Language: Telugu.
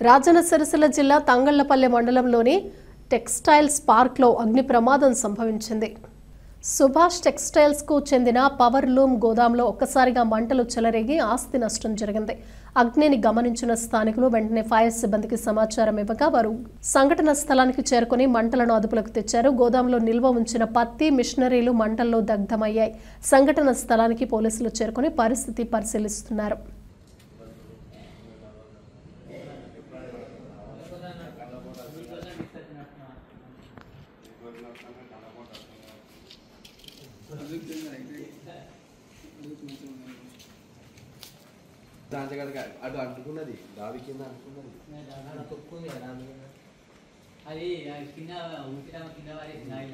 రాజన్న సిరిసిల్ల జిల్లా తంగళ్లపల్లె మండలంలోని టెక్స్టైల్స్ పార్క్లో అగ్ని ప్రమాదం సంభవించింది. సుభాష్ టెక్స్టైల్స్కు చెందిన పవర్ లూమ్ గోదాంలో ఒక్కసారిగా మంటలు చెలరేగి ఆస్తి నష్టం జరిగింది. అగ్నిని గమనించిన స్థానికులు వెంటనే ఫైర్ సిబ్బందికి సమాచారం ఇవ్వగా వారు సంఘటన స్థలానికి చేరుకుని మంటలను అదుపులోకి తెచ్చారు. గోదాంలో నిల్వ ఉంచిన పత్తి మిషనరీలు మంటల్లో దగ్ధమయ్యాయి. సంఘటన స్థలానికి పోలీసులు చేరుకుని పరిస్థితి పరిశీలిస్తున్నారు. అటు అంటుకున్నది దావి కింద అనుకున్నది అది కింద ఊపిన కింద వారేసింది.